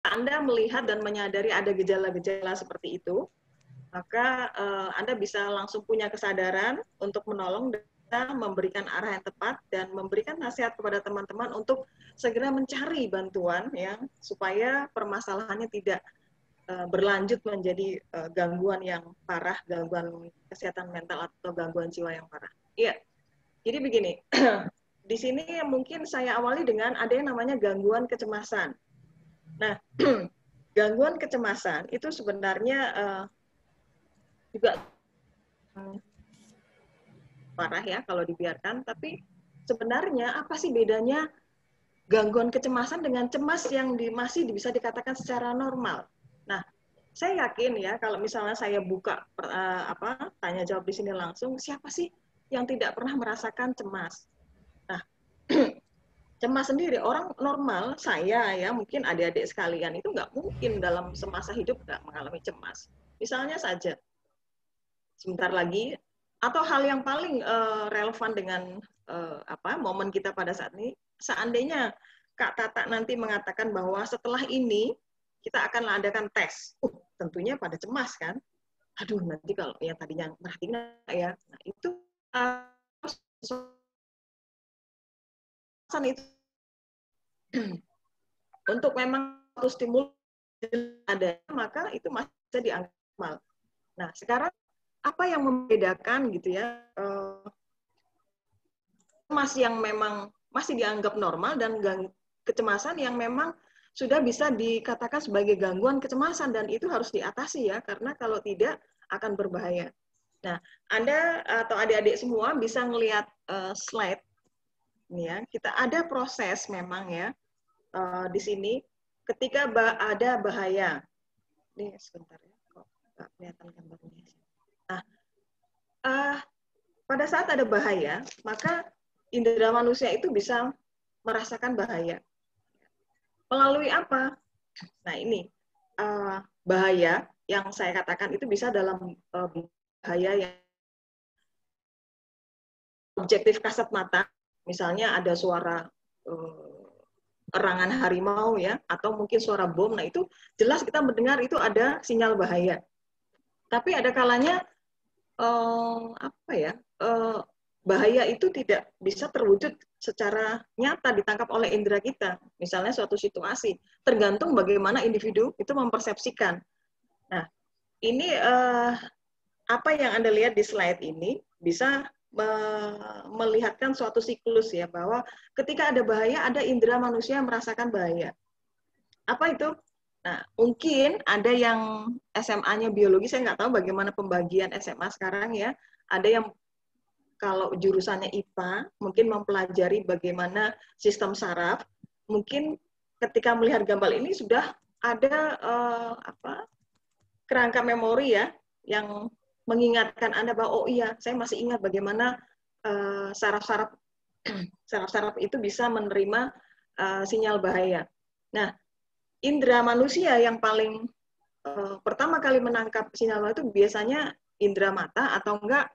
Anda melihat dan menyadari ada gejala-gejala seperti itu, maka Anda bisa langsung punya kesadaran untuk menolong dan memberikan arah yang tepat dan memberikan nasihat kepada teman-teman untuk segera mencari bantuan ya supaya permasalahannya tidak berlanjut menjadi gangguan yang parah, gangguan kesehatan mental atau gangguan jiwa yang parah. Iya. Jadi begini, di sini mungkin saya awali dengan ada yang namanya gangguan kecemasan. Nah, gangguan kecemasan itu sebenarnya juga parah ya kalau dibiarkan, tapi sebenarnya apa sih bedanya gangguan kecemasan dengan cemas yang masih bisa dikatakan secara normal? Nah, saya yakin ya kalau misalnya saya buka tanya jawab di sini langsung, siapa sih yang tidak pernah merasakan cemas? Nah, cemas sendiri orang normal, saya ya mungkin adik-adik sekalian itu nggak mungkin dalam semasa hidup nggak mengalami cemas. Misalnya saja sebentar lagi atau hal yang paling relevan dengan momen kita pada saat ini, seandainya Kak Tata nanti mengatakan bahwa setelah ini kita akan adakan tes, tentunya pada cemas kan, aduh nanti kalau yang tadinya merhatiin ya, nah itu itu untuk memang satu stimulus ada, maka itu masih bisa dianggap normal. Nah sekarang apa yang membedakan gitu ya cemas yang memang masih dianggap normal dan kecemasan yang memang sudah bisa dikatakan sebagai gangguan kecemasan dan itu harus diatasi ya karena kalau tidak akan berbahaya. Nah, Anda atau adik-adik semua bisa ngelihat slide ini ya. Kita ada proses memang ya di sini ketika ada bahaya. Ini sebentar ya, kok nggak kelihatan gambarnya. Nah, pada saat ada bahaya, maka indera manusia itu bisa merasakan bahaya. Melalui apa? Nah ini, bahaya yang saya katakan itu bisa dalam bahaya yang objektif kasat mata, misalnya ada suara erangan harimau ya, atau mungkin suara bom, nah itu jelas kita mendengar itu ada sinyal bahaya. Tapi ada kalanya bahaya itu tidak bisa terwujud secara nyata ditangkap oleh indera kita. Misalnya suatu situasi, tergantung bagaimana individu itu mempersepsikan. Nah, ini apa yang Anda lihat di slide ini bisa melihatkan suatu siklus ya, bahwa ketika ada bahaya, ada indera manusia yang merasakan bahaya. Apa itu? Nah, mungkin ada yang SMA-nya biologi, saya nggak tahu bagaimana pembagian SMA sekarang ya. Ada yang kalau jurusannya IPA, mungkin mempelajari bagaimana sistem saraf. Mungkin ketika melihat gambar ini sudah ada kerangka memori ya, yang mengingatkan Anda bahwa, oh iya, saya masih ingat bagaimana saraf-saraf itu bisa menerima sinyal bahaya. Nah, indera manusia yang paling pertama kali menangkap sinyal bahaya itu biasanya indera mata atau enggak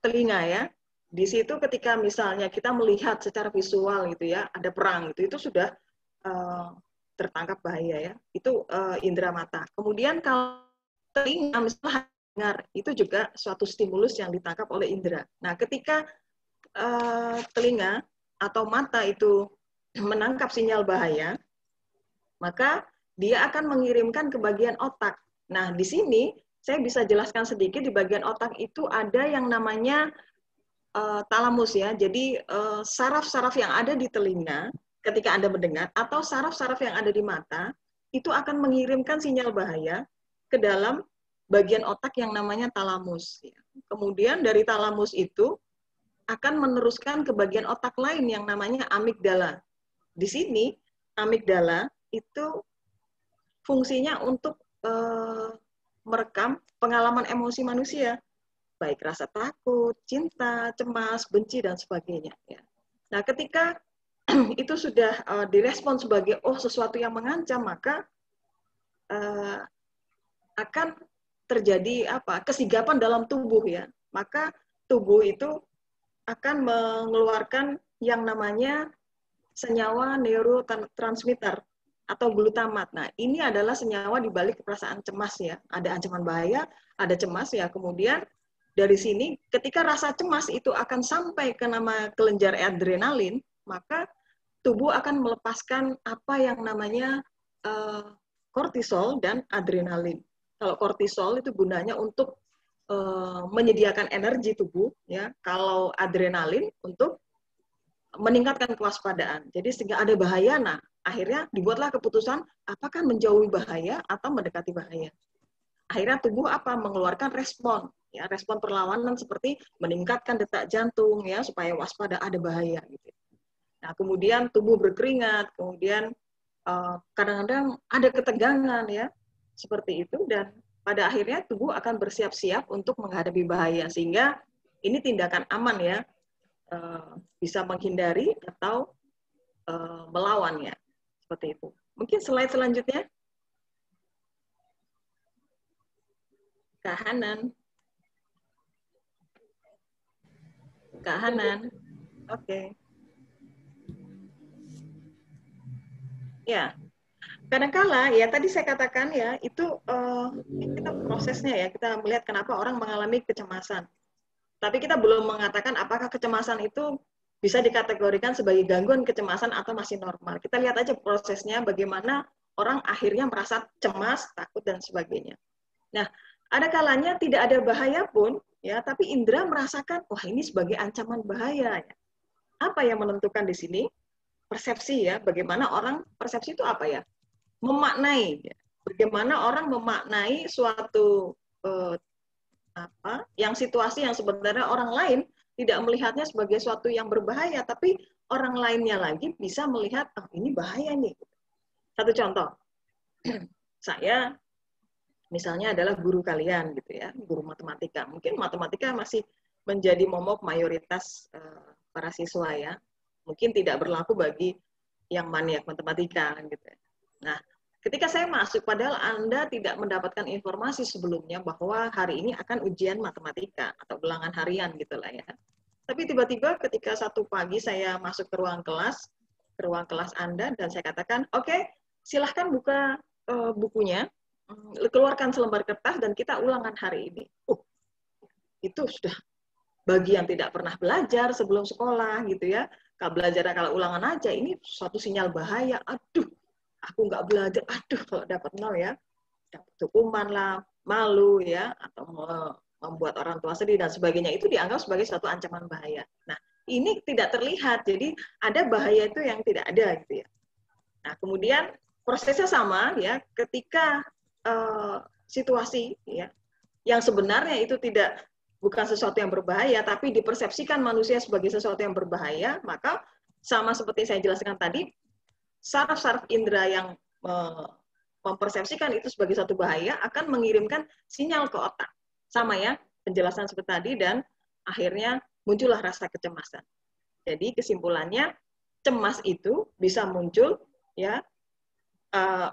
telinga ya. Di situ ketika misalnya kita melihat secara visual gitu ya, ada perang itu sudah tertangkap bahaya ya. Itu indera mata. Kemudian kalau telinga misalnya dengar, itu juga suatu stimulus yang ditangkap oleh indera. Nah, ketika telinga atau mata itu menangkap sinyal bahaya, maka dia akan mengirimkan ke bagian otak. Nah, di sini saya bisa jelaskan sedikit, di bagian otak itu ada yang namanya talamus ya. Jadi saraf-saraf yang ada di telinga ketika Anda mendengar atau saraf-saraf yang ada di mata itu akan mengirimkan sinyal bahaya ke dalam bagian otak yang namanya talamus. Kemudian dari talamus itu akan meneruskan ke bagian otak lain yang namanya amigdala. Di sini amigdala itu fungsinya untuk merekam pengalaman emosi manusia, baik rasa takut, cinta, cemas, benci, dan sebagainya. Nah, ketika itu sudah direspon sebagai sesuatu yang mengancam, maka akan terjadi kesigapan dalam tubuh ya. Maka tubuh itu akan mengeluarkan yang namanya senyawa neurotransmitter. atau glutamat. Nah, ini adalah senyawa di balik perasaan cemas ya. Ada ancaman bahaya, ada cemas ya. Kemudian dari sini ketika rasa cemas itu akan sampai ke nama kelenjar adrenalin, maka tubuh akan melepaskan apa yang namanya kortisol dan adrenalin. Kalau kortisol itu gunanya untuk menyediakan energi tubuh ya. Kalau adrenalin untuk meningkatkan kewaspadaan. Jadi sehingga ada bahaya, nah akhirnya dibuatlah keputusan apakah menjauhi bahaya atau mendekati bahaya. Akhirnya tubuh apa? Mengeluarkan respon, ya respon perlawanan seperti meningkatkan detak jantung ya supaya waspada ada bahaya gitu. Nah kemudian tubuh berkeringat, kemudian kadang-kadang ada ketegangan ya seperti itu dan pada akhirnya tubuh akan bersiap-siap untuk menghadapi bahaya sehingga ini tindakan aman ya. Bisa menghindari atau melawannya seperti itu. Mungkin slide selanjutnya. Kak Hanan. Kak Hanan. Oke. Ya. Kadangkala ya tadi saya katakan ya itu kita prosesnya ya kita melihat kenapa orang mengalami kecemasan. Tapi kita belum mengatakan apakah kecemasan itu bisa dikategorikan sebagai gangguan kecemasan atau masih normal. Kita lihat aja prosesnya bagaimana orang akhirnya merasa cemas, takut, dan sebagainya. Nah, ada kalanya tidak ada bahaya pun, ya, tapi indera merasakan, wah ini sebagai ancaman bahaya. Apa yang menentukan di sini? Persepsi ya, bagaimana orang, persepsi itu apa ya? Memaknai. Ya. Bagaimana orang memaknai suatu yang situasi yang sebenarnya orang lain tidak melihatnya sebagai suatu yang berbahaya, tapi orang lainnya lagi bisa melihat, oh ini bahaya nih. Satu contoh, saya misalnya adalah guru kalian gitu ya, guru matematika. Mungkin matematika masih menjadi momok mayoritas para siswa ya. Mungkin tidak berlaku bagi yang maniak matematika gitu. Nah, ketika saya masuk, padahal Anda tidak mendapatkan informasi sebelumnya bahwa hari ini akan ujian matematika atau ulangan harian gitulah ya. Tapi tiba-tiba ketika satu pagi saya masuk ke ruang kelas Anda dan saya katakan, oke, silahkan buka bukunya, keluarkan selembar kertas dan kita ulangan hari ini. Itu sudah bagi yang tidak pernah belajar sebelum sekolah gitu ya. Kalau belajar kalau ulangan aja ini suatu sinyal bahaya. Aduh, aku nggak belajar, aduh kalau dapat 0 ya, dapat hukuman lah, malu ya, atau membuat orang tua sedih dan sebagainya, itu dianggap sebagai suatu ancaman bahaya. Nah, ini tidak terlihat, jadi ada bahaya itu yang tidak ada gitu ya. Nah, kemudian prosesnya sama ya, ketika situasi ya, yang sebenarnya itu bukan sesuatu yang berbahaya, tapi dipersepsikan manusia sebagai sesuatu yang berbahaya, maka sama seperti saya jelaskan tadi, saraf-saraf indera yang mempersepsikan itu sebagai satu bahaya akan mengirimkan sinyal ke otak. Sama ya, penjelasan seperti tadi, dan akhirnya muncullah rasa kecemasan. Jadi kesimpulannya, cemas itu bisa muncul ya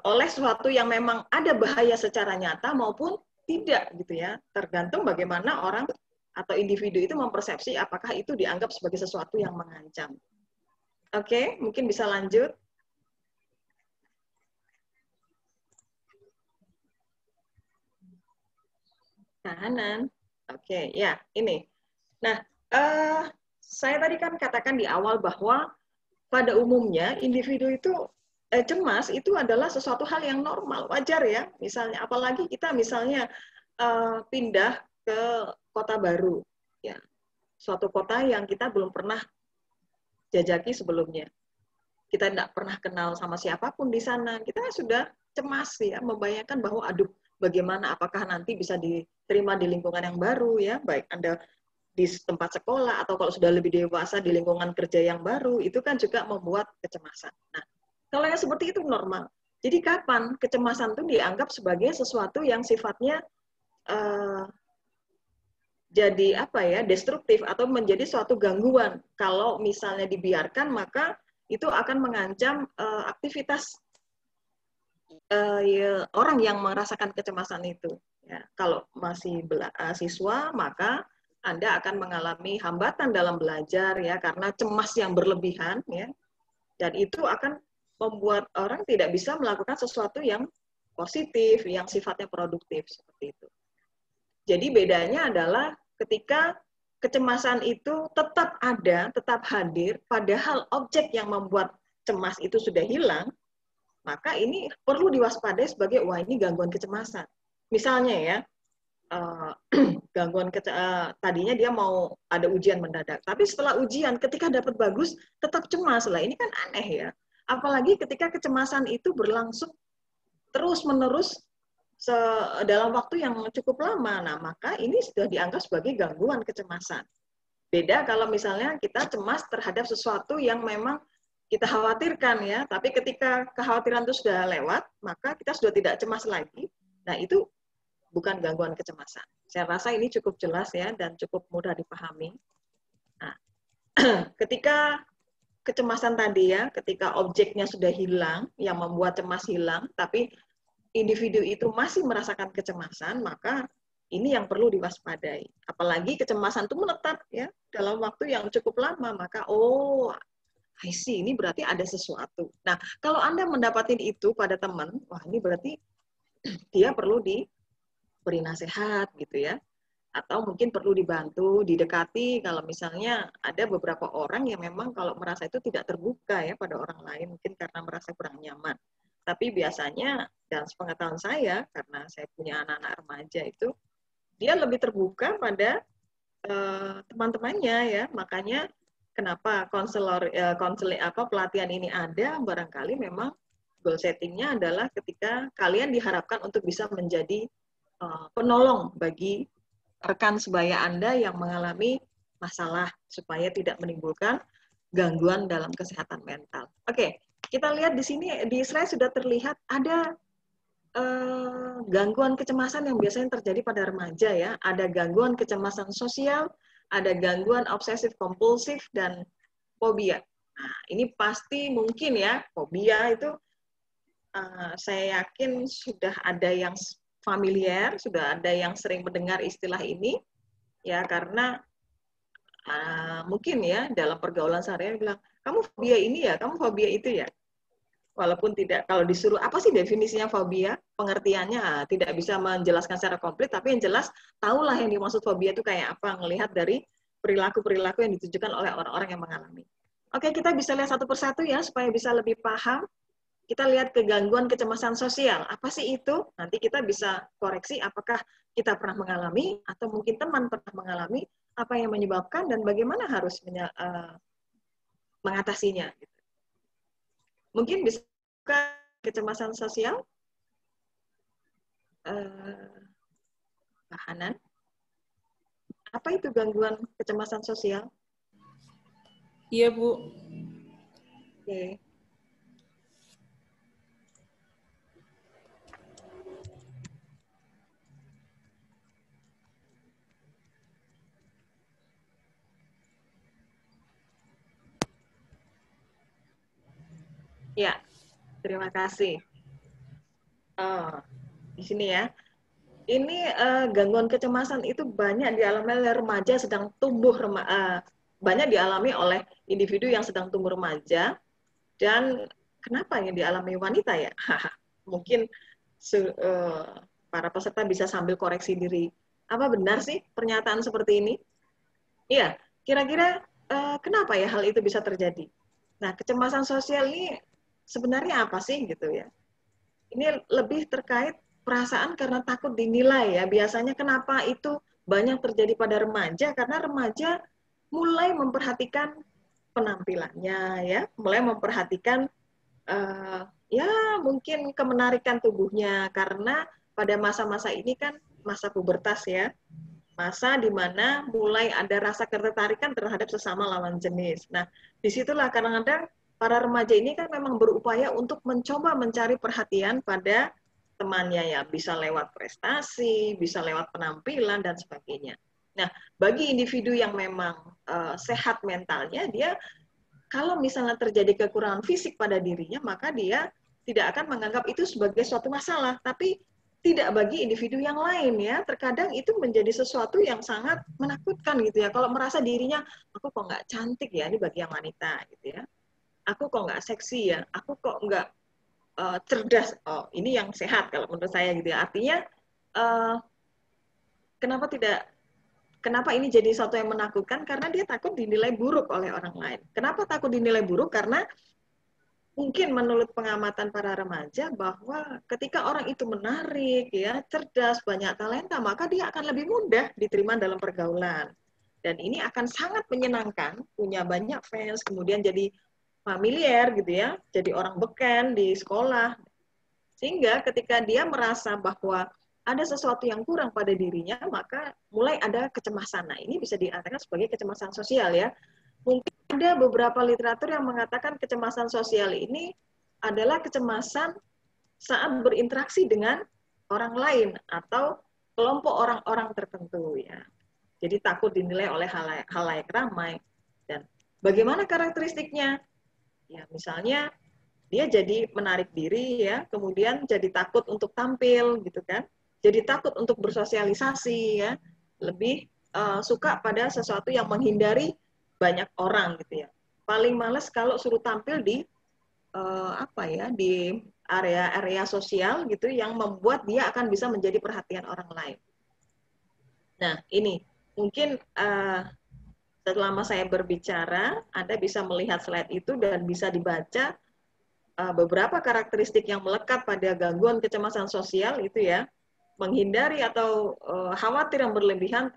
oleh sesuatu yang memang ada bahaya secara nyata maupun tidak gitu ya, tergantung bagaimana orang atau individu itu mempersepsi apakah itu dianggap sebagai sesuatu yang mengancam. Oke, mungkin bisa lanjut. Kanan. Oke, ya ini. Nah, saya tadi kan katakan di awal bahwa pada umumnya individu itu cemas itu adalah sesuatu hal yang normal, wajar ya. Misalnya, apalagi kita misalnya pindah ke kota baru, ya, suatu kota yang kita belum pernah jajaki sebelumnya. Kita tidak pernah kenal sama siapapun di sana. Kita sudah cemas ya, membayangkan bahwa aduh, bagaimana apakah nanti bisa diterima di lingkungan yang baru ya, baik Anda di tempat sekolah atau kalau sudah lebih dewasa di lingkungan kerja yang baru, itu kan juga membuat kecemasan. Nah, kalau yang seperti itu normal. Jadi kapan kecemasan itu dianggap sebagai sesuatu yang sifatnya jadi apa ya, destruktif atau menjadi suatu gangguan. Kalau misalnya dibiarkan, maka itu akan mengancam aktivitas orang yang merasakan kecemasan itu. Ya, kalau masih siswa, maka Anda akan mengalami hambatan dalam belajar ya karena cemas yang berlebihan ya, dan itu akan membuat orang tidak bisa melakukan sesuatu yang positif, yang sifatnya produktif seperti itu. Jadi bedanya adalah ketika kecemasan itu tetap ada, tetap hadir, padahal objek yang membuat cemas itu sudah hilang, maka ini perlu diwaspadai sebagai, wah ini gangguan kecemasan. Misalnya ya, gangguan tadinya dia mau ada ujian mendadak, tapi setelah ujian ketika dapat bagus tetap cemas lah, ini kan aneh ya. Apalagi ketika kecemasan itu berlangsung terus menerus dalam waktu yang cukup lama. Nah, maka ini sudah dianggap sebagai gangguan kecemasan. Beda kalau misalnya kita cemas terhadap sesuatu yang memang kita khawatirkan ya, tapi ketika kekhawatiran itu sudah lewat, maka kita sudah tidak cemas lagi. Nah, itu bukan gangguan kecemasan. Saya rasa ini cukup jelas ya dan cukup mudah dipahami. Nah, ketika kecemasan tadi ya, ketika objeknya sudah hilang, yang membuat cemas hilang, tapi individu itu masih merasakan kecemasan, maka ini yang perlu diwaspadai. Apalagi kecemasan itu menetap ya dalam waktu yang cukup lama, maka I see, ini berarti ada sesuatu. Nah, kalau Anda mendapatkan itu pada teman, wah ini berarti dia perlu diberi nasihat gitu ya. Atau mungkin perlu dibantu, didekati kalau misalnya ada beberapa orang yang memang kalau merasa itu tidak terbuka ya pada orang lain, mungkin karena merasa kurang nyaman. Tapi biasanya, dan sepengetahuan saya, karena saya punya anak-anak remaja itu, dia lebih terbuka pada teman-temannya ya. Makanya kenapa pelatihan ini ada, barangkali memang goal settingnya adalah ketika kalian diharapkan untuk bisa menjadi penolong bagi rekan sebaya Anda yang mengalami masalah supaya tidak menimbulkan gangguan dalam kesehatan mental. Oke, kita lihat di sini di slide sudah terlihat ada gangguan kecemasan yang biasanya terjadi pada remaja ya. Ada gangguan kecemasan sosial, ada gangguan obsesif kompulsif dan fobia. Nah, ini pasti mungkin ya, fobia itu saya yakin sudah ada yang familiar, sudah ada yang sering mendengar istilah ini, ya karena mungkin ya dalam pergaulan sehari-hari bilang, kamu fobia ini ya, kamu fobia itu ya. Walaupun tidak, kalau disuruh apa sih definisinya fobia, pengertiannya tidak bisa menjelaskan secara komplit, tapi yang jelas tahulah yang dimaksud fobia itu kayak apa, ngelihat dari perilaku-perilaku yang ditujukan oleh orang-orang yang mengalami. Oke, kita bisa lihat satu persatu ya, supaya bisa lebih paham. Kita lihat kegangguan kecemasan sosial. Apa sih itu? Nanti kita bisa koreksi apakah kita pernah mengalami, atau mungkin teman pernah mengalami, apa yang menyebabkan, dan bagaimana harus mengatasinya. Mungkin bisa kecemasan sosial, Pak Hanan. Apa itu gangguan kecemasan sosial? Iya, Bu. Oke. Ya, terima kasih. Di sini ya. Ini gangguan kecemasan itu banyak dialami oleh remaja sedang tumbuh, banyak dialami oleh individu yang sedang tumbuh remaja, dan kenapa yang dialami wanita ya? Mungkin para peserta bisa sambil koreksi diri. Apa benar sih pernyataan seperti ini? Iya, kira-kira kenapa ya hal itu bisa terjadi? Nah, kecemasan sosial ini sebenarnya apa sih gitu ya? Ini lebih terkait perasaan karena takut dinilai ya. Biasanya kenapa itu banyak terjadi pada remaja? Karena remaja mulai memperhatikan penampilannya ya, mulai memperhatikan ya mungkin kemenarikan tubuhnya, karena pada masa-masa ini kan masa pubertas ya, masa di mana mulai ada rasa ketertarikan terhadap sesama lawan jenis. Nah, disitulah kadang-kadang para remaja ini kan memang berupaya untuk mencoba mencari perhatian pada temannya ya, bisa lewat prestasi, bisa lewat penampilan, dan sebagainya. Nah, bagi individu yang memang sehat mentalnya, dia kalau misalnya terjadi kekurangan fisik pada dirinya, maka dia tidak akan menganggap itu sebagai suatu masalah, tapi tidak bagi individu yang lain ya. Terkadang itu menjadi sesuatu yang sangat menakutkan gitu ya. Kalau merasa dirinya, aku kok nggak cantik ya, ini bagi yang wanita gitu ya. aku kok nggak seksi ya, aku kok nggak cerdas. Oh, ini yang sehat kalau menurut saya gitu ya. Artinya uh, kenapa tidak kenapa ini jadi sesuatu yang menakutkan? Karena dia takut dinilai buruk oleh orang lain. Kenapa takut dinilai buruk? Karena mungkin menurut pengamatan para remaja bahwa ketika orang itu menarik, ya, cerdas, banyak talenta, maka dia akan lebih mudah diterima dalam pergaulan. Dan ini akan sangat menyenangkan, punya banyak fans, kemudian jadi familiar gitu ya, jadi orang beken di sekolah. Sehingga ketika dia merasa bahwa ada sesuatu yang kurang pada dirinya, maka mulai ada kecemasan. Nah, ini bisa dikatakan sebagai kecemasan sosial ya. Mungkin ada beberapa literatur yang mengatakan kecemasan sosial ini adalah kecemasan saat berinteraksi dengan orang lain atau kelompok orang-orang tertentu ya. Jadi takut dinilai oleh halayak ramai. Dan bagaimana karakteristiknya? Ya, misalnya dia jadi menarik diri ya, kemudian jadi takut untuk tampil gitu kan, jadi takut untuk bersosialisasi ya, lebih suka pada sesuatu yang menghindari banyak orang gitu ya. Paling males kalau suruh tampil di apa ya, di area-area sosial gitu yang membuat dia akan bisa menjadi perhatian orang lain. Nah, ini mungkin selama saya berbicara, Anda bisa melihat slide itu dan bisa dibaca beberapa karakteristik yang melekat pada gangguan kecemasan sosial itu ya, menghindari atau khawatir yang berlebihan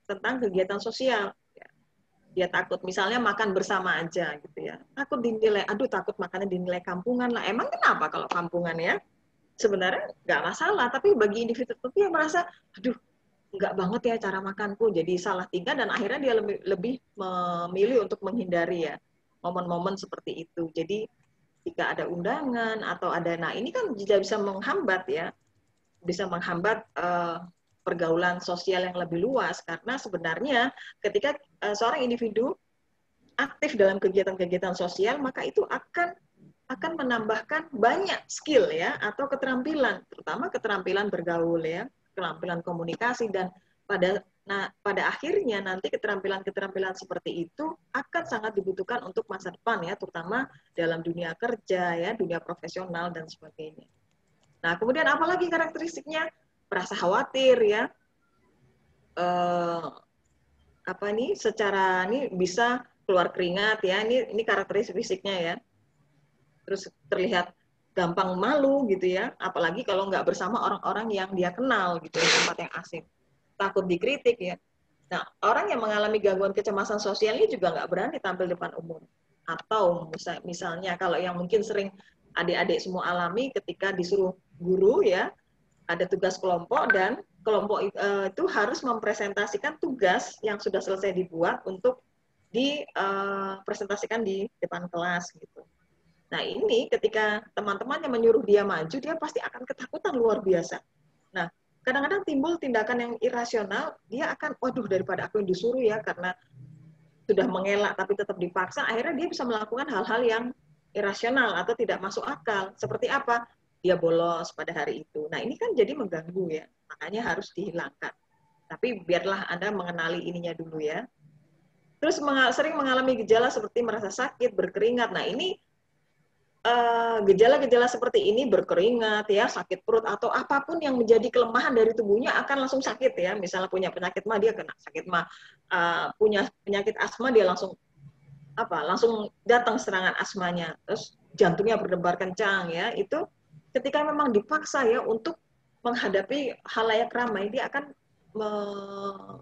tentang kegiatan sosial. Dia takut misalnya makan bersama aja gitu ya, takut dinilai, aduh takut makannya dinilai kampungan lah. Emang kenapa kalau kampungan ya? Sebenarnya nggak masalah, tapi bagi individu tertentu yang merasa, aduh nggak banget ya cara makanku, jadi salah tingkah dan akhirnya dia lebih memilih untuk menghindari ya momen-momen seperti itu. Jadi jika ada undangan atau ada, nah ini kan juga bisa menghambat ya, bisa menghambat pergaulan sosial yang lebih luas, karena sebenarnya ketika seorang individu aktif dalam kegiatan-kegiatan sosial, maka itu akan menambahkan banyak skill ya atau keterampilan, terutama keterampilan bergaul ya, keterampilan komunikasi, dan pada akhirnya nanti keterampilan-keterampilan seperti itu akan sangat dibutuhkan untuk masa depan ya, terutama dalam dunia kerja ya, dunia profesional dan sebagainya. Nah, kemudian apalagi karakteristiknya? Merasa khawatir ya, apa nih? Secara ini bisa keluar keringat ya, ini karakteristik fisiknya ya. Terus terlihat gampang malu gitu ya, apalagi kalau nggak bersama orang-orang yang dia kenal gitu ya, tempat yang asing. Takut dikritik ya. Nah, orang yang mengalami gangguan kecemasan sosial ini juga nggak berani tampil depan umum. Atau misalnya kalau yang mungkin sering adik-adik semua alami ketika disuruh guru ya, ada tugas kelompok dan kelompok itu harus mempresentasikan tugas yang sudah selesai dibuat untuk dipresentasikan di depan kelas gitu. Nah, ini ketika teman-temannya menyuruh dia maju, dia pasti akan ketakutan luar biasa. Nah, kadang-kadang timbul tindakan yang irasional, dia akan, waduh daripada aku yang disuruh ya, karena sudah mengelak tapi tetap dipaksa, akhirnya dia bisa melakukan hal-hal yang irasional atau tidak masuk akal. Seperti apa? Dia bolos pada hari itu. Nah, ini kan jadi mengganggu ya, makanya harus dihilangkan. Tapi biarlah Anda mengenali ininya dulu ya. Terus sering mengalami gejala seperti merasa sakit, berkeringat. Nah, ini gejala-gejala seperti ini, berkeringat ya, sakit perut atau apapun yang menjadi kelemahan dari tubuhnya akan langsung sakit ya. Misalnya punya penyakit mah dia kena sakit mah, punya penyakit asma dia langsung datang serangan asmanya. Terus jantungnya berdebar kencang ya. Itu ketika memang dipaksa ya untuk menghadapi halayak ramai, dia akan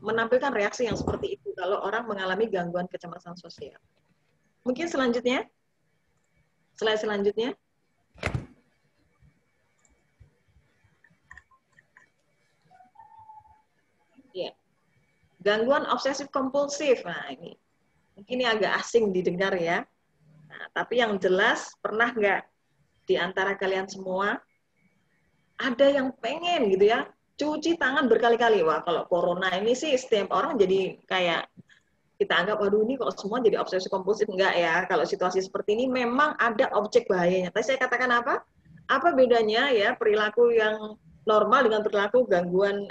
menampilkan reaksi yang seperti itu kalau orang mengalami gangguan kecemasan sosial. Mungkin selanjutnya. Slide selanjutnya. Ya. Gangguan obsesif kompulsif. Nah, ini mungkin ini agak asing didengar ya. Nah, tapi yang jelas, pernah nggak di antara kalian semua ada yang pengen gitu ya, cuci tangan berkali-kali? Wah, kalau corona ini sih setiap orang jadi kayak kita anggap, waduh ini kok semua jadi obsesif kompulsif. Enggak ya, kalau situasi seperti ini memang ada objek bahayanya. Tadi saya katakan apa? Apa bedanya ya perilaku yang normal dengan perilaku gangguan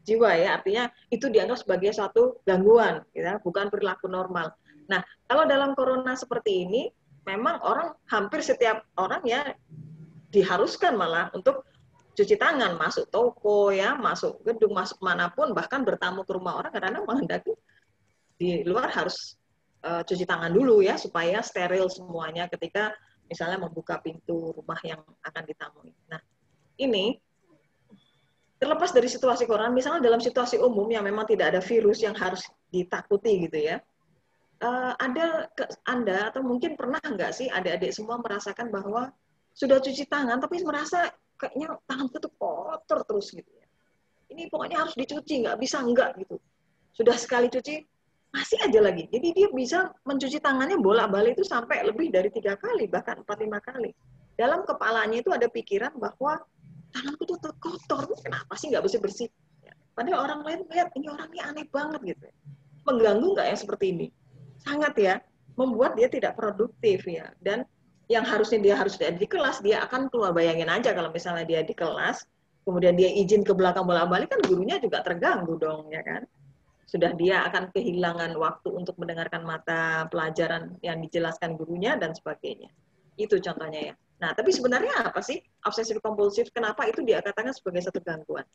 jiwa ya? Artinya itu dianggap sebagai suatu gangguan, ya, bukan perilaku normal. Nah, kalau dalam corona seperti ini, memang orang hampir setiap orang ya diharuskan malah untuk cuci tangan, masuk toko ya, masuk gedung, masuk manapun, bahkan bertamu ke rumah orang kadang-kadang menghendaki di luar harus cuci tangan dulu ya supaya steril semuanya ketika misalnya membuka pintu rumah yang akan ditamui. Nah, ini terlepas dari situasi corona, misalnya dalam situasi umum yang memang tidak ada virus yang harus ditakuti gitu ya, ada Anda atau mungkin pernah nggak sih adik-adik semua merasakan bahwa sudah cuci tangan tapi merasa kayaknya tangan itu kotor terus gitu ya. Ini pokoknya harus dicuci, nggak bisa enggak gitu. Sudah sekali cuci, masih aja lagi. Jadi dia bisa mencuci tangannya bolak-balik itu sampai lebih dari 3 kali, bahkan 4-5 kali. Dalam kepalanya itu ada pikiran bahwa tanganku tuh kotor, kenapa sih nggak bersih-bersih? Padahal orang lain lihat, ini orang ini aneh banget gitu. Mengganggu nggak yang seperti ini? Sangat ya, membuat dia tidak produktif ya. Dan yang harusnya dia harus ada di kelas, dia akan keluar. Bayangin aja kalau misalnya dia di kelas, kemudian dia izin ke belakang bolak-balik, kan gurunya juga terganggu dong, ya kan? Sudah dia akan kehilangan waktu untuk mendengarkan mata pelajaran yang dijelaskan gurunya dan sebagainya. Itu contohnya ya. Nah, tapi sebenarnya apa sih obsesif kompulsif? Kenapa itu dia katakan sebagai satu gangguan?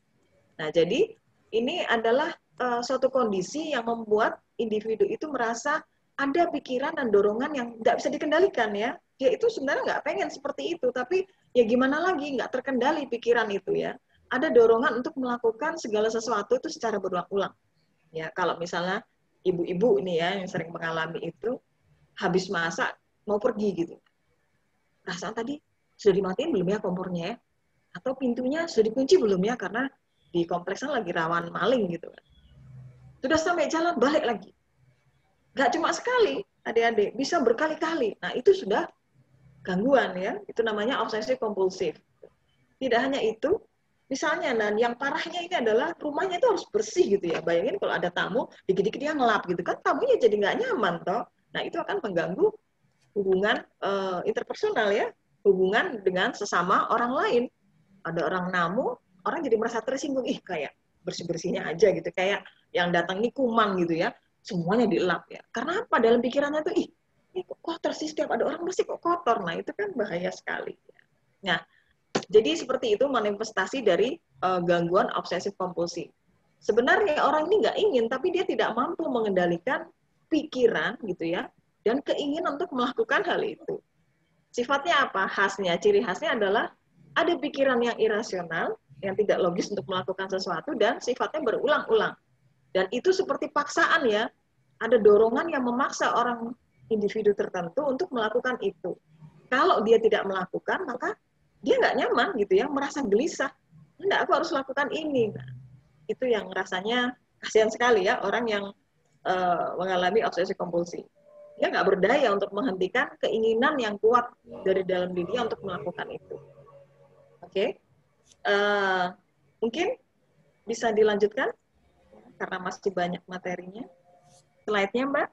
Nah, jadi ini adalah suatu kondisi yang membuat individu itu merasa ada pikiran dan dorongan yang nggak bisa dikendalikan ya. Dia itu sebenarnya nggak pengen seperti itu, tapi ya gimana lagi, nggak terkendali pikiran itu ya. Ada dorongan untuk melakukan segala sesuatu itu secara berulang-ulang. Ya, kalau misalnya ibu-ibu ini ya yang sering mengalami itu, habis masak mau pergi gitu. Perasaan tadi sudah dimatiin belum ya kompornya ya? Atau pintunya sudah dikunci belum ya, karena di kompleksnya lagi rawan maling gitu kan. Sudah sampai jalan balik lagi. Nggak cuma sekali, adik-adik, bisa berkali-kali. Nah, itu sudah gangguan ya. Itu namanya obsesif kompulsif. Tidak hanya itu, misalnya, dan yang parahnya ini adalah rumahnya itu harus bersih gitu ya. Bayangin kalau ada tamu, dikit-dikit dia ngelap gitu kan, tamunya jadi nggak nyaman toh. Nah, itu akan mengganggu hubungan interpersonal ya, hubungan dengan sesama orang lain. Ada orang namu, orang jadi merasa tersinggung, ih kayak bersih-bersihnya aja gitu, kayak yang datang ini kuman gitu ya, semuanya dielap ya. Karena apa? Dalam pikirannya tuh, ih ini kok kotor sih, setiap ada orang bersih kok kotor. Nah, itu kan bahaya sekali. Nah, jadi seperti itu manifestasi dari gangguan obsesif kompulsif. Sebenarnya orang ini nggak ingin, tapi dia tidak mampu mengendalikan pikiran gitu ya, dan keinginan untuk melakukan hal itu. Sifatnya apa? Khasnya, ciri khasnya adalah ada pikiran yang irasional, yang tidak logis untuk melakukan sesuatu, dan sifatnya berulang-ulang. Dan itu seperti paksaan ya, ada dorongan yang memaksa orang individu tertentu untuk melakukan itu. Kalau dia tidak melakukan, maka dia nggak nyaman gitu ya, merasa gelisah. Enggak, aku harus lakukan ini. Nah, itu yang rasanya kasihan sekali ya, orang yang mengalami obsesi kompulsi. Dia nggak berdaya untuk menghentikan keinginan yang kuat dari dalam dirinya untuk melakukan itu. Oke, mungkin bisa dilanjutkan karena masih banyak materinya. Slide-nya, Mbak.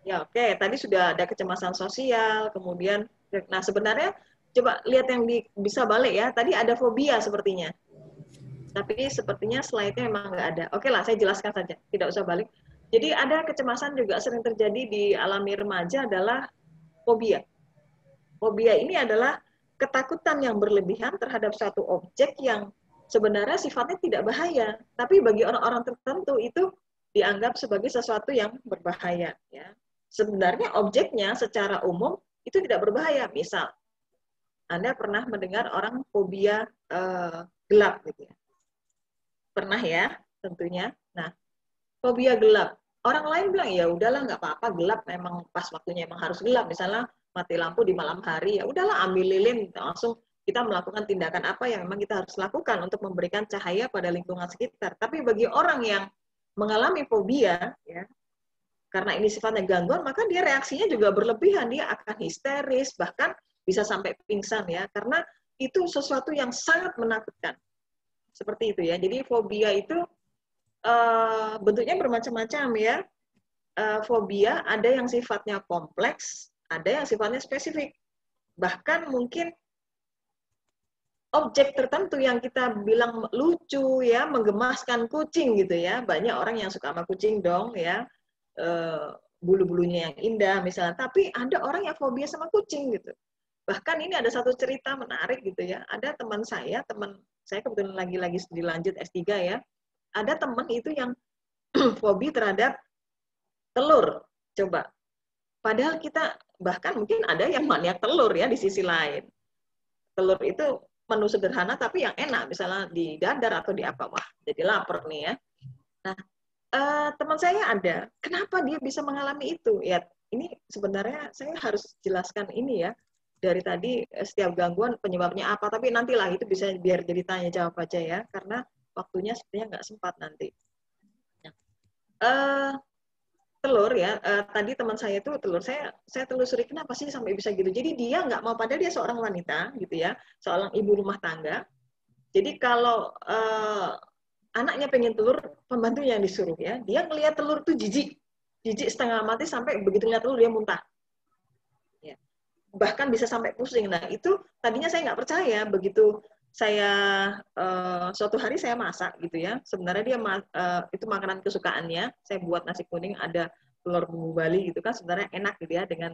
Ya, oke. Tadi sudah ada kecemasan sosial, kemudian, nah sebenarnya coba lihat yang bisa balik ya. Tadi ada fobia sepertinya. Tapi sepertinya slide-nya memang nggak ada. Oke lah, saya jelaskan saja. Tidak usah balik. Jadi ada kecemasan juga sering terjadi di alami remaja adalah fobia. Fobia ini adalah ketakutan yang berlebihan terhadap suatu objek yang sebenarnya sifatnya tidak bahaya, tapi bagi orang-orang tertentu itu dianggap sebagai sesuatu yang berbahaya. Ya. Sebenarnya objeknya secara umum itu tidak berbahaya. Misal, Anda pernah mendengar orang fobia gelap, gitu ya. Pernah ya, tentunya. Nah, fobia gelap. Orang lain bilang, ya udahlah nggak apa-apa, gelap memang pas waktunya emang harus gelap. Misalnya mati lampu di malam hari, ya udahlah ambil lilin, langsung kita melakukan tindakan apa yang memang kita harus lakukan untuk memberikan cahaya pada lingkungan sekitar. Tapi bagi orang yang mengalami fobia, ya, karena ini sifatnya gangguan, maka dia reaksinya juga berlebihan, dia akan histeris, bahkan bisa sampai pingsan ya, karena itu sesuatu yang sangat menakutkan. Seperti itu ya. Jadi fobia itu bentuknya bermacam-macam ya. Fobia ada yang sifatnya kompleks, ada yang sifatnya spesifik. Bahkan mungkin objek tertentu yang kita bilang lucu ya, menggemaskan kucing gitu ya. Banyak orang yang suka sama kucing dong ya. bulu-bulunya yang indah misalnya, tapi ada orang yang fobia sama kucing gitu. Bahkan ini ada satu cerita menarik gitu ya. Ada teman saya kebetulan lagi dilanjut S3 ya. Ada teman itu yang fobi terhadap telur. Coba. Padahal kita bahkan mungkin ada yang maniak telur ya di sisi lain. Telur itu menu sederhana tapi yang enak, misalnya di dadar atau di apa. Wah, jadi lapar nih ya. Nah, teman saya ada. Kenapa dia bisa mengalami itu? Ya, ini sebenarnya saya harus jelaskan ini ya. Dari tadi setiap gangguan penyebabnya apa, tapi nantilah itu bisa biar jadi tanya jawab aja ya, karena waktunya sebenarnya nggak sempat nanti. Telur ya, tadi teman saya itu telur, saya telusuri kenapa sih sampai bisa gitu. Jadi dia nggak mau, padahal dia seorang wanita gitu ya, seorang ibu rumah tangga. Jadi kalau anaknya pengen telur, pembantunya yang disuruh ya. Dia ngelihat telur tuh jijik setengah mati sampai begitu ngeliat telur dia muntah. Ya. Bahkan bisa sampai pusing. Nah itu tadinya saya nggak percaya. Begitu saya suatu hari saya masak gitu ya. Sebenarnya dia itu makanan kesukaannya. Saya buat nasi kuning ada telur bumbu Bali gitu kan. Sebenarnya enak gitu ya dengan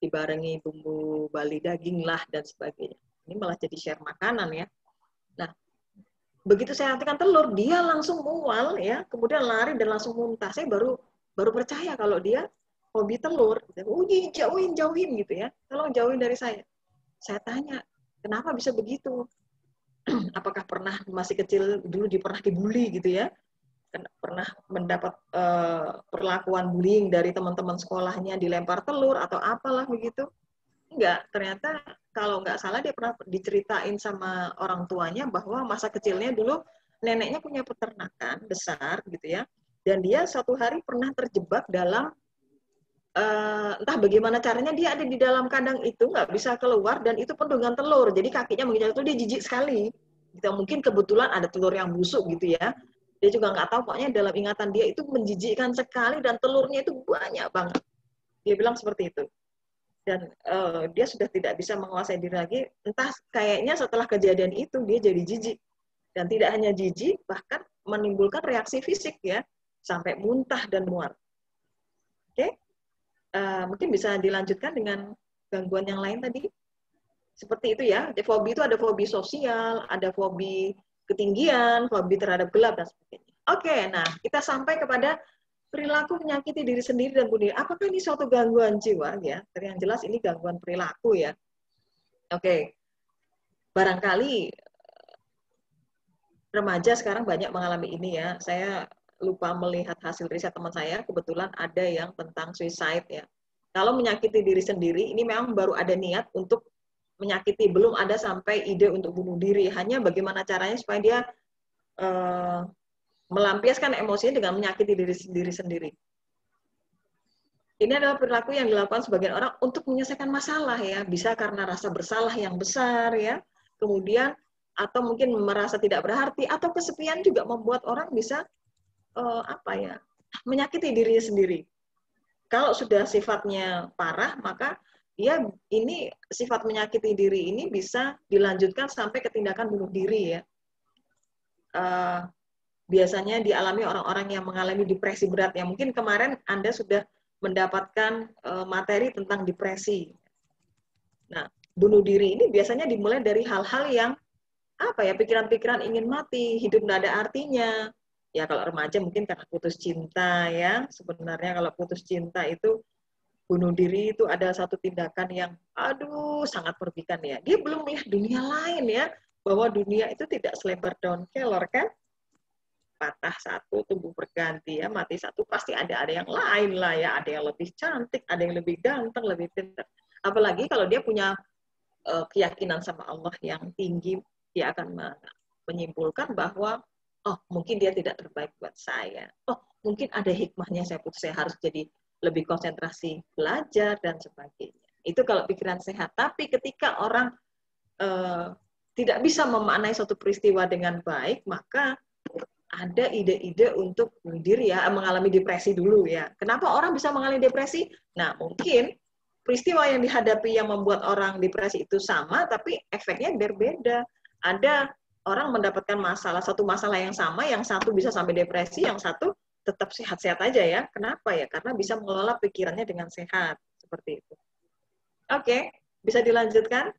dibarengi bumbu Bali daging lah dan sebagainya. Ini malah jadi share makanan ya. Nah begitu saya hatikan telur, dia langsung mual ya, kemudian lari dan langsung muntah. Saya baru percaya kalau dia hobi telur. Jauhin gitu ya. Tolong jauhin dari saya. Saya tanya, kenapa bisa begitu? Apakah pernah masih kecil dulu pernah dibully gitu ya? Pernah mendapat perlakuan bullying dari teman-teman sekolahnya, dilempar telur atau apalah begitu? Enggak, ternyata kalau nggak salah dia pernah diceritain sama orang tuanya bahwa masa kecilnya dulu neneknya punya peternakan besar gitu ya, dan dia suatu hari pernah terjebak dalam entah bagaimana caranya dia ada di dalam kandang itu nggak bisa keluar dan itu penuh dengan telur, jadi kakinya menginjak itu dia jijik sekali. Gitu. Mungkin kebetulan ada telur yang busuk gitu ya, dia juga nggak tahu, pokoknya dalam ingatan dia itu menjijikkan sekali dan telurnya itu banyak banget. Dia bilang seperti itu. Dan dia sudah tidak bisa menguasai diri lagi, entah kayaknya setelah kejadian itu dia jadi jijik. Dan tidak hanya jijik, bahkan menimbulkan reaksi fisik ya, sampai muntah dan mual. Oke, mungkin bisa dilanjutkan dengan gangguan yang lain tadi. Seperti itu ya, fobi itu ada fobi sosial, ada fobi ketinggian, fobi terhadap gelap, dan sebagainya. Oke, nah kita sampai kepada perilaku menyakiti diri sendiri dan bunuh diri. Apakah ini suatu gangguan jiwa ya? Yang jelas ini gangguan perilaku ya. Oke. Barangkali remaja sekarang banyak mengalami ini ya. Saya lupa melihat hasil riset teman saya, kebetulan ada yang tentang suicide ya. Kalau menyakiti diri sendiri, ini memang baru ada niat untuk menyakiti, belum ada sampai ide untuk bunuh diri. Hanya bagaimana caranya supaya dia melampiaskan emosinya dengan menyakiti diri sendiri. Ini adalah perilaku yang dilakukan sebagian orang untuk menyelesaikan masalah ya, bisa karena rasa bersalah yang besar ya, kemudian atau mungkin merasa tidak berarti, atau kesepian juga membuat orang bisa menyakiti dirinya sendiri. Kalau sudah sifatnya parah, maka dia ini sifat menyakiti diri ini bisa dilanjutkan sampai ke tindakan bunuh diri ya. Biasanya dialami orang-orang yang mengalami depresi berat ya. Mungkin kemarin Anda sudah mendapatkan materi tentang depresi. Nah, bunuh diri ini biasanya dimulai dari hal-hal yang pikiran-pikiran ingin mati, hidup nggak ada artinya. Ya kalau remaja mungkin karena putus cinta ya. Sebenarnya kalau putus cinta itu bunuh diri itu adalah satu tindakan yang sangat merugikan ya. Dia belum melihat dunia lain ya, bahwa dunia itu tidak selebar daun kelor kan. Patah satu, tumbuh berganti ya, mati satu pasti ada yang lain lah ya, ada yang lebih cantik, ada yang lebih ganteng, lebih pintar. Apalagi kalau dia punya keyakinan sama Allah yang tinggi, dia akan menyimpulkan bahwa mungkin dia tidak terbaik buat saya. Mungkin ada hikmahnya saya harus jadi lebih konsentrasi belajar dan sebagainya. Itu kalau pikiran sehat. Tapi ketika orang tidak bisa memaknai suatu peristiwa dengan baik, maka ada ide-ide untuk bunuh diri ya, mengalami depresi dulu ya. Kenapa orang bisa mengalami depresi? Nah, mungkin peristiwa yang dihadapi yang membuat orang depresi itu sama, tapi efeknya berbeda. Ada orang mendapatkan satu masalah yang sama, yang satu bisa sampai depresi, yang satu tetap sehat-sehat aja ya. Kenapa ya? Karena bisa mengelola pikirannya dengan sehat. Seperti itu. Oke, bisa dilanjutkan?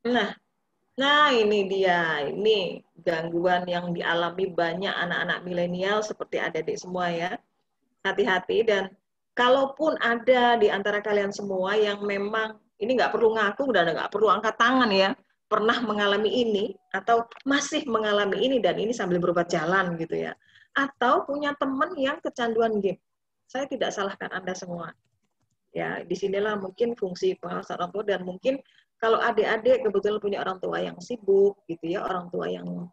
Nah, ini dia. Ini gangguan yang dialami banyak anak-anak milenial seperti adik-adik semua ya. Hati-hati, dan kalaupun ada di antara kalian semua yang memang, ini nggak perlu ngaku dan nggak perlu angkat tangan ya, pernah mengalami ini atau masih mengalami ini dan ini sambil berobat jalan gitu ya. Atau punya teman yang kecanduan game. Saya tidak salahkan Anda semua. Ya, disinilah mungkin fungsi pengawasan orang tua, dan mungkin kalau adik-adik kebetulan punya orang tua yang sibuk gitu ya, orang tua yang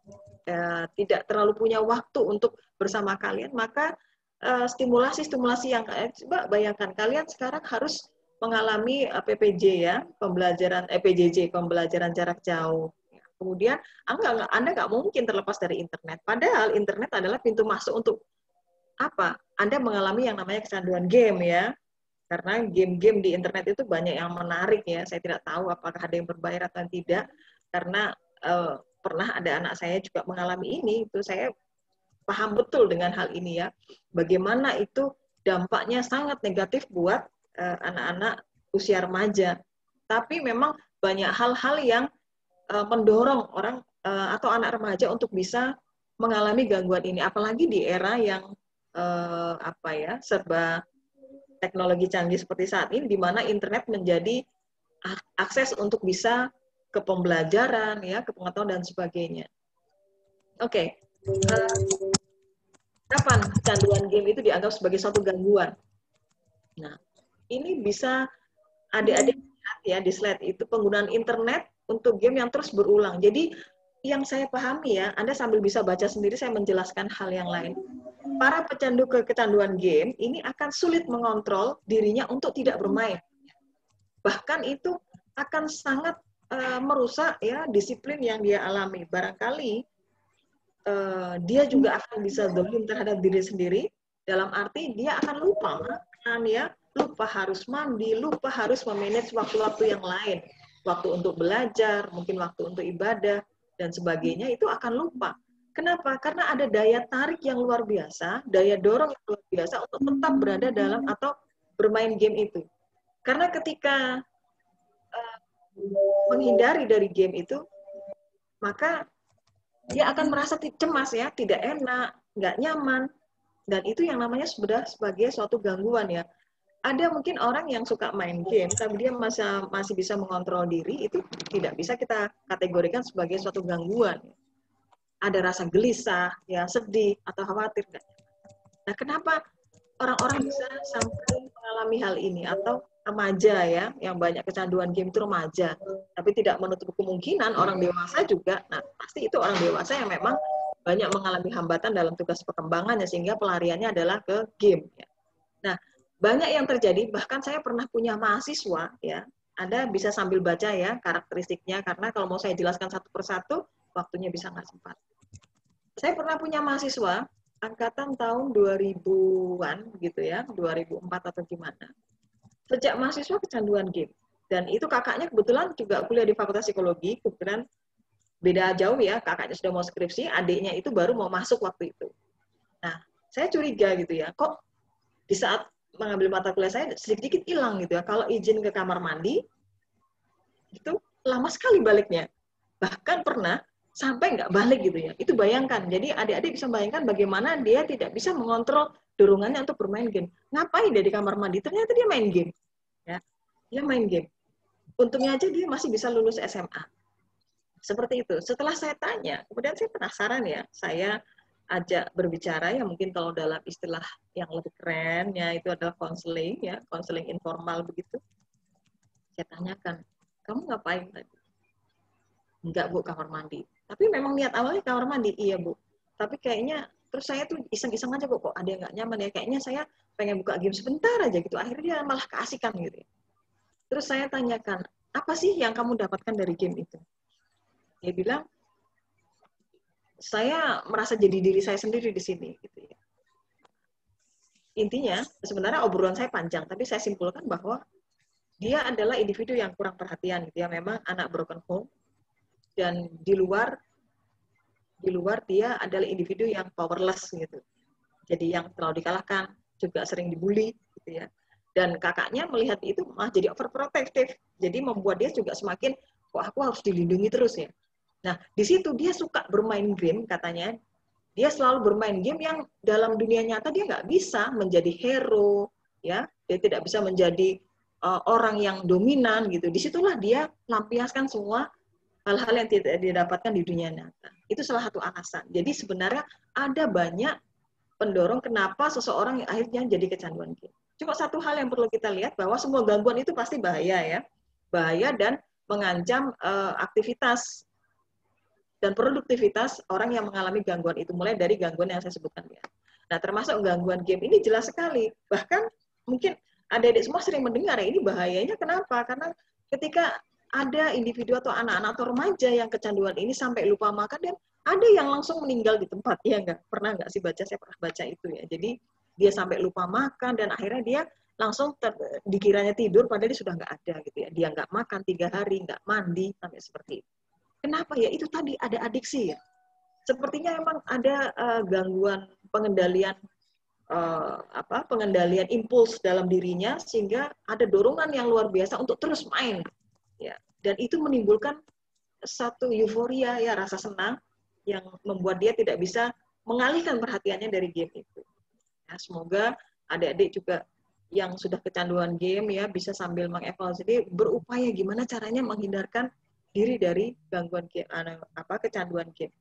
tidak terlalu punya waktu untuk bersama kalian, maka stimulasi-stimulasi yang coba bayangkan kalian sekarang harus mengalami PPJ ya, pembelajaran PJJ, pembelajaran jarak jauh. Kemudian Anda nggak mungkin terlepas dari internet. Padahal internet adalah pintu masuk untuk apa? Anda mengalami yang namanya kecanduan game ya. Karena game-game di internet itu banyak yang menarik ya. Saya tidak tahu apakah ada yang berbayar atau tidak. Karena pernah ada anak saya juga mengalami ini. Itu saya paham betul dengan hal ini ya. Bagaimana itu dampaknya sangat negatif buat anak-anak usia remaja. Tapi memang banyak hal-hal yang mendorong orang atau anak remaja untuk bisa mengalami gangguan ini. Apalagi di era yang serba teknologi canggih seperti saat ini, di mana internet menjadi akses untuk bisa ke pembelajaran, ya, ke pengetahuan dan sebagainya. Oke, kapan kecanduan game itu dianggap sebagai suatu gangguan? Nah, ini bisa adik-adik lihat ya di slide itu, penggunaan internet untuk game yang terus berulang. Jadi yang saya pahami ya, Anda sambil bisa baca sendiri, saya menjelaskan hal yang lain. Para pecandu kecanduan game ini akan sulit mengontrol dirinya untuk tidak bermain. Bahkan itu akan sangat merusak ya disiplin yang dia alami. Barangkali dia juga akan bisa zalim terhadap diri sendiri, dalam arti dia akan lupa makan ya, lupa harus mandi, lupa harus memanage waktu-waktu yang lain. Waktu untuk belajar, mungkin waktu untuk ibadah dan sebagainya, itu akan lupa. Kenapa? Karena ada daya tarik yang luar biasa, daya dorong yang luar biasa untuk tetap berada dalam atau bermain game itu. Karena ketika menghindari dari game itu, maka dia akan merasa cemas ya, tidak enak, nggak nyaman, dan itu yang namanya sudah sebagai suatu gangguan ya. Ada mungkin orang yang suka main game, tapi dia masih bisa mengontrol diri, itu tidak bisa kita kategorikan sebagai suatu gangguan. Ada rasa gelisah, ya sedih atau khawatir. Nah, kenapa orang-orang bisa sampai mengalami hal ini, atau remaja ya, yang banyak kecanduan game itu remaja, tapi tidak menutup kemungkinan orang dewasa juga. Nah, pasti itu orang dewasa yang memang banyak mengalami hambatan dalam tugas perkembangannya, sehingga pelariannya adalah ke game. Ya. Nah, banyak yang terjadi, bahkan saya pernah punya mahasiswa, ya, Anda bisa sambil baca ya karakteristiknya, karena kalau mau saya jelaskan satu persatu, waktunya bisa nggak sempat. Saya pernah punya mahasiswa, angkatan tahun 2000-an gitu ya, 2004 atau gimana. Sejak mahasiswa kecanduan game. Dan itu kakaknya kebetulan juga kuliah di Fakultas Psikologi, kebetulan beda jauh ya, kakaknya sudah mau skripsi, adiknya itu baru mau masuk waktu itu. Nah, saya curiga gitu ya, kok di saat mengambil mata kuliah saya sedikit hilang gitu ya. Kalau izin ke kamar mandi, itu lama sekali baliknya. Bahkan pernah sampai nggak balik gitu ya. Itu bayangkan. Jadi adik-adik bisa bayangkan bagaimana dia tidak bisa mengontrol dorongannya untuk bermain game. Ngapain dia di kamar mandi? Ternyata dia main game. Ya, dia main game. Untungnya aja dia masih bisa lulus SMA. Seperti itu. Setelah saya tanya, kemudian saya penasaran ya. Saya ajak berbicara, ya mungkin kalau dalam istilah yang lebih keren ya itu adalah konseling ya, konseling informal begitu. Saya tanyakan, kamu ngapain tadi? Enggak Bu, kamar mandi. Tapi memang niat awalnya kamar mandi, iya Bu. Tapi kayaknya terus saya tuh iseng-iseng aja kok ada yang nggak nyaman ya. Kayaknya saya pengen buka game sebentar aja gitu. Akhirnya dia malah keasikan gitu. Terus saya tanyakan, apa sih yang kamu dapatkan dari game itu? Dia bilang, saya merasa jadi diri saya sendiri di sini. Gitu ya. Intinya, sebenarnya obrolan saya panjang, tapi saya simpulkan bahwa dia adalah individu yang kurang perhatian. Gitu ya. Memang anak broken home, dan di luar di luar dia adalah individu yang powerless gitu. Jadi yang terlalu dikalahkan, juga sering dibully gitu ya. Dan kakaknya melihat itu malah jadi overprotective. Jadi membuat dia juga semakin, kok aku harus dilindungi terus ya. Nah, di situ dia suka bermain game katanya. Dia selalu bermain game yang dalam dunia nyata dia nggak bisa menjadi hero, ya. Dia tidak bisa menjadi orang yang dominan gitu. Disitulah dia lampiaskan semua hal-hal yang tidak didapatkan di dunia nyata. Itu salah satu alasan. Jadi sebenarnya ada banyak pendorong kenapa seseorang yang akhirnya jadi kecanduan game. Cuma satu hal yang perlu kita lihat bahwa semua gangguan itu pasti bahaya ya. Bahaya dan mengancam aktivitas dan produktivitas orang yang mengalami gangguan itu, mulai dari gangguan yang saya sebutkan ya. Nah, termasuk gangguan game ini jelas sekali. Bahkan mungkin adik-adik semua sering mendengar ya, ini bahayanya kenapa? Karena ketika ada individu atau anak-anak atau remaja yang kecanduan ini sampai lupa makan, dan ada yang langsung meninggal di tempat. Ya nggak? Pernah nggak sih baca? Saya pernah baca itu ya. Jadi dia sampai lupa makan dan akhirnya dia langsung dikiranya tidur padahal dia sudah nggak ada gitu ya. Dia nggak makan 3 hari, nggak mandi, sampai seperti itu. Kenapa ya? Itu tadi ada adiksi ya. Sepertinya memang ada gangguan pengendalian pengendalian impuls dalam dirinya sehingga ada dorongan yang luar biasa untuk terus main. Ya. Dan itu menimbulkan satu euforia ya, rasa senang yang membuat dia tidak bisa mengalihkan perhatiannya dari game itu. Ya, semoga adik-adik juga yang sudah kecanduan game ya bisa sambil mengevaluasi diri, berupaya gimana caranya menghindarkan diri dari gangguan game, kecanduan game.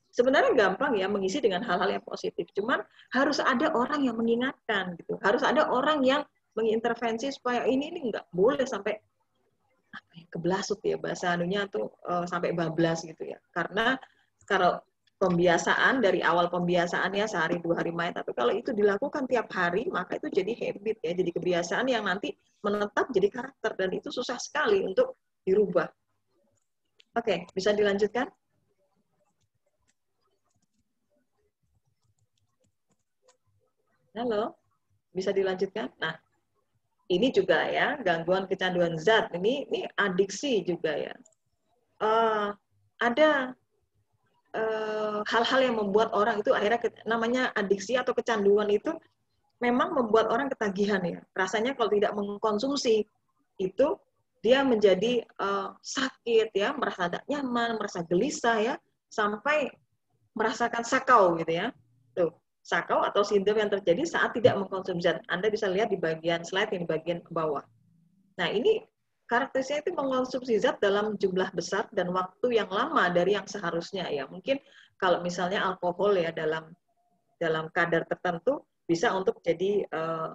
Sebenarnya gampang ya mengisi dengan hal-hal yang positif, cuman harus ada orang yang mengingatkan gitu, harus ada orang yang mengintervensi supaya ini nggak boleh sampai kebelasut ya bahasa anunya tuh sampai bablas gitu ya. Karena kalau pembiasaan dari awal pembiasaannya sehari 2 hari main, tapi kalau itu dilakukan tiap hari maka itu jadi habit ya, jadi kebiasaan yang nanti menetap jadi karakter dan itu susah sekali untuk dirubah. Oke, bisa dilanjutkan? Halo, bisa dilanjutkan? Nah, ini juga ya gangguan kecanduan zat. Ini adiksi juga ya. Ada hal-hal yang membuat orang itu akhirnya namanya adiksi atau kecanduan itu memang membuat orang ketagihan ya. Rasanya kalau tidak mengkonsumsi itu dia menjadi sakit ya, merasa tidak nyaman, merasa gelisah ya, sampai merasakan sakau gitu ya. Tuh, sakau atau sindrom yang terjadi saat tidak mengkonsumsi zat. Anda bisa lihat di bagian slide yang di bagian bawah. Nah, ini karakteristiknya itu mengkonsumsi zat dalam jumlah besar dan waktu yang lama dari yang seharusnya ya. Mungkin kalau misalnya alkohol ya dalam kadar tertentu bisa untuk jadi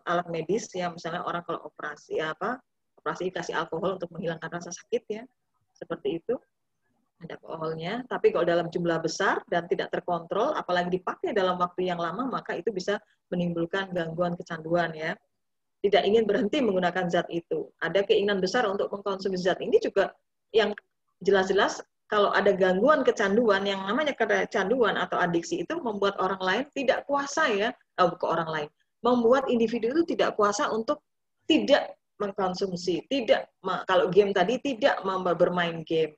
alat medis ya, misalnya orang kalau operasi kasih alkohol untuk menghilangkan rasa sakit ya, seperti itu ada alkoholnya. Tapi kalau dalam jumlah besar dan tidak terkontrol, apalagi dipakai dalam waktu yang lama, maka itu bisa menimbulkan gangguan kecanduan ya. Tidak ingin berhenti menggunakan zat itu. Ada keinginan besar untuk mengkonsumsi zat ini juga yang jelas-jelas kalau ada gangguan kecanduan, yang namanya kecanduan atau adiksi itu membuat orang lain tidak kuasa ya, bukan orang lain, membuat individu itu tidak kuasa untuk tidak mengkonsumsi, kalau game tadi tidak bermain game.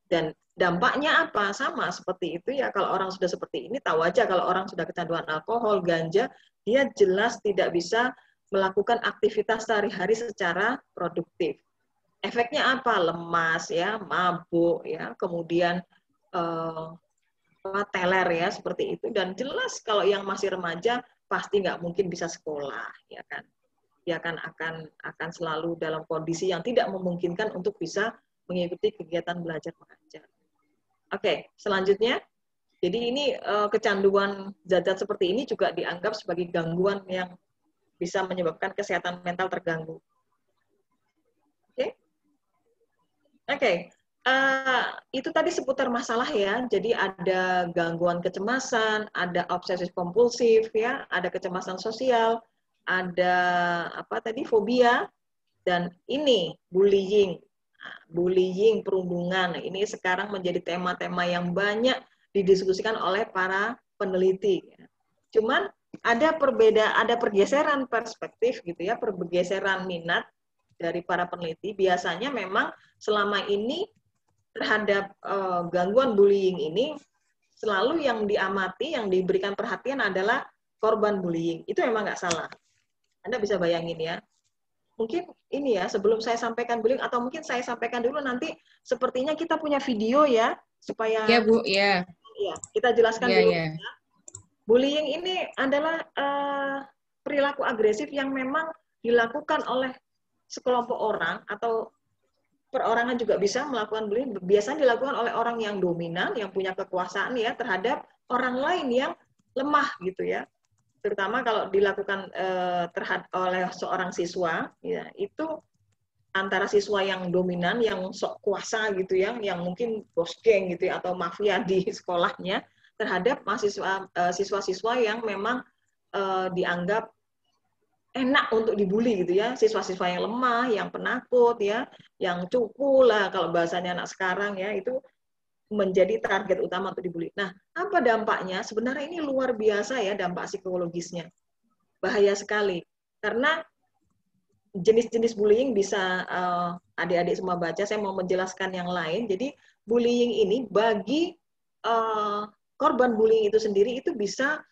Dan dampaknya apa? Sama seperti itu ya, kalau orang sudah seperti ini, tahu aja kalau orang sudah kecanduan alkohol, ganja, dia jelas tidak bisa melakukan aktivitas sehari-hari secara produktif. Efeknya apa? Lemas ya, mabuk ya, kemudian teler ya, seperti itu. Dan jelas kalau yang masih remaja pasti nggak mungkin bisa sekolah ya kan. Dia akan selalu dalam kondisi yang tidak memungkinkan untuk bisa mengikuti kegiatan belajar mengajar. Oke, selanjutnya. Jadi ini kecanduan zat-zat seperti ini juga dianggap sebagai gangguan yang bisa menyebabkan kesehatan mental terganggu. Oke. Itu tadi seputar masalah ya. Jadi ada gangguan kecemasan, ada obsesif kompulsif ya, ada kecemasan sosial, ada fobia, dan ini bullying. Bullying, perundungan. Ini sekarang menjadi tema-tema yang banyak didiskusikan oleh para peneliti. Cuman ada pergeseran perspektif gitu ya, pergeseran minat dari para peneliti. Biasanya memang selama ini terhadap gangguan bullying ini selalu yang diamati, yang diberikan perhatian adalah korban bullying. Itu memang nggak salah. Anda bisa bayangin ya. Mungkin ini ya, sebelum saya sampaikan bullying, atau mungkin saya sampaikan dulu nanti, sepertinya kita punya video ya, Ya, supaya Bu. Ya. ya, kita jelaskan Ya, dulu. ya. Bullying ini adalah perilaku agresif yang memang dilakukan oleh sekelompok orang, atau perorangan juga bisa melakukan bullying. Biasanya dilakukan oleh orang yang dominan, yang punya kekuasaan ya, terhadap orang lain yang lemah gitu ya. Terutama kalau dilakukan oleh seorang siswa, ya, itu antara siswa yang dominan, yang sok kuasa gitu ya, yang mungkin bos geng gitu ya, atau mafia di sekolahnya, terhadap mahasiswa siswa-siswa yang memang dianggap enak untuk dibully gitu ya, siswa-siswa yang lemah, yang penakut ya, yang cupu lah kalau bahasanya anak sekarang ya, itu menjadi target utama untuk dibully. Nah, apa dampaknya? Sebenarnya ini luar biasa ya dampak psikologisnya. Bahaya sekali. Karena jenis-jenis bullying bisa adik-adik semua baca, saya mau menjelaskan yang lain. Jadi bullying ini bagi korban bullying itu sendiri itu bisa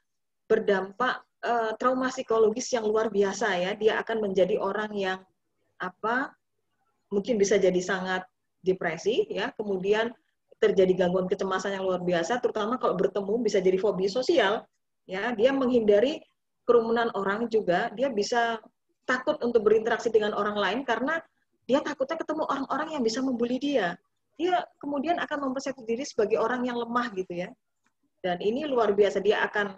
berdampak trauma psikologis yang luar biasa ya. Dia akan menjadi orang yang mungkin bisa jadi sangat depresi ya, kemudian terjadi gangguan kecemasan yang luar biasa, terutama kalau bertemu bisa jadi fobia sosial ya. Dia menghindari kerumunan orang juga, dia bisa takut untuk berinteraksi dengan orang lain karena dia takutnya ketemu orang-orang yang bisa membuli dia. Dia kemudian akan mempersepsi diri sebagai orang yang lemah gitu ya. Dan ini luar biasa, dia akan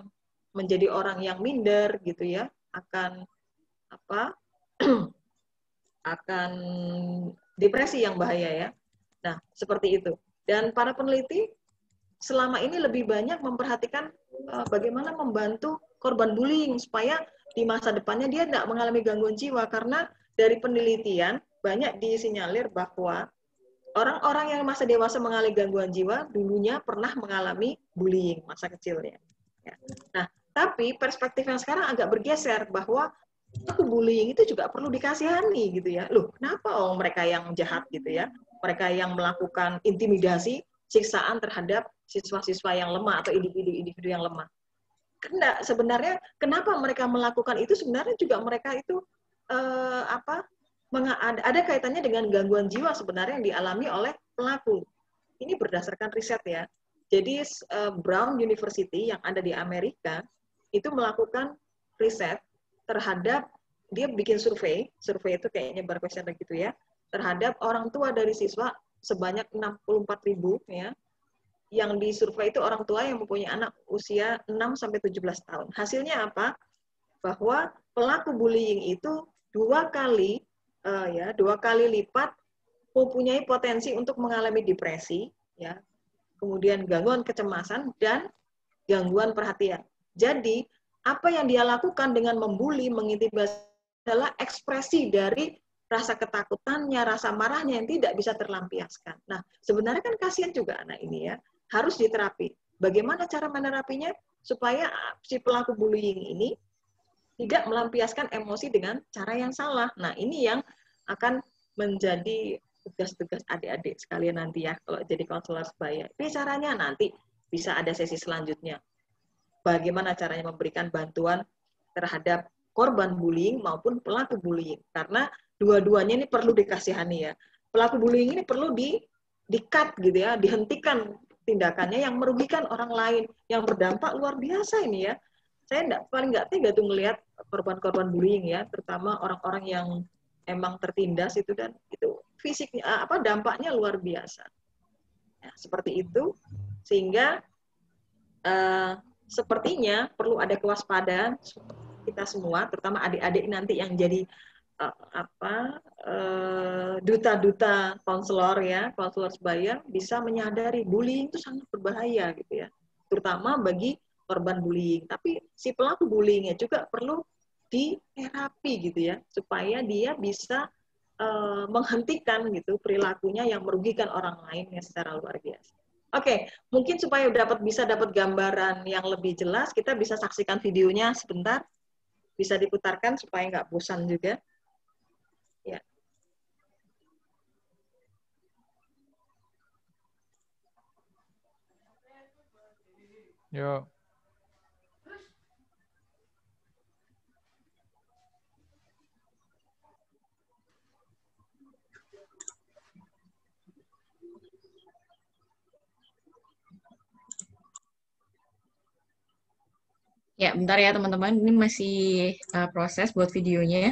menjadi orang yang minder gitu ya, akan akan depresi yang bahaya ya. Nah, seperti itu. Dan para peneliti selama ini lebih banyak memperhatikan bagaimana membantu korban bullying supaya di masa depannya dia tidak mengalami gangguan jiwa, karena dari penelitian banyak disinyalir bahwa orang-orang yang masa dewasa mengalami gangguan jiwa dulunya pernah mengalami bullying masa kecilnya. Ya. Nah, tapi perspektif yang sekarang agak bergeser bahwa aku bullying itu juga perlu dikasihani gitu ya. Loh, kenapa mereka yang jahat gitu ya? Mereka yang melakukan intimidasi, siksaan terhadap siswa-siswa yang lemah atau individu-individu yang lemah. Karena sebenarnya kenapa mereka melakukan itu, sebenarnya juga mereka itu ada kaitannya dengan gangguan jiwa sebenarnya yang dialami oleh pelaku. Ini berdasarkan riset ya. Jadi Brown University yang ada di Amerika itu melakukan riset terhadap, dia bikin survei itu kayaknya berkuesioner gitu ya, terhadap orang tua dari siswa sebanyak 64.000 ya. Yang disurvei itu orang tua yang mempunyai anak usia 6 sampai 17 tahun. Hasilnya apa? Bahwa pelaku bullying itu dua kali lipat mempunyai potensi untuk mengalami depresi ya, kemudian gangguan kecemasan dan gangguan perhatian. Jadi, apa yang dia lakukan dengan membuli, mengintimidasi adalah ekspresi dari rasa ketakutannya, rasa marahnya yang tidak bisa terlampiaskan. Nah, sebenarnya kan kasihan juga anak ini ya, harus diterapi. Bagaimana cara menerapinya? Supaya si pelaku bullying ini tidak melampiaskan emosi dengan cara yang salah. Nah, ini yang akan menjadi tugas-tugas adik-adik sekalian nanti ya, kalau jadi konselor sebaya. Ini caranya nanti bisa ada sesi selanjutnya. Bagaimana caranya memberikan bantuan terhadap korban bullying maupun pelaku bullying. Karena dua-duanya ini perlu dikasihani ya. Pelaku bullying ini perlu di-cut gitu ya, dihentikan tindakannya yang merugikan orang lain, yang berdampak luar biasa ini ya. Saya paling nggak tega tuh ngelihat korban-korban bullying ya, terutama orang-orang yang emang tertindas itu, dan itu fisiknya dampaknya luar biasa. Ya, seperti itu, sehingga sepertinya perlu ada kewaspadaan kita semua, terutama adik-adik nanti yang jadi duta-duta konselor ya, konselor sebaya, bisa menyadari bullying itu sangat berbahaya gitu ya, terutama bagi korban bullying. Tapi si pelaku bullyingnya juga perlu diterapi gitu ya, supaya dia bisa menghentikan gitu perilakunya yang merugikan orang lain ya secara luar biasa. Oke, mungkin supaya bisa dapat gambaran yang lebih jelas, kita bisa saksikan videonya sebentar, bisa diputarkan supaya nggak bosan juga. Ya. Yo. Ya, bentar ya teman-teman. Ini masih proses buat videonya.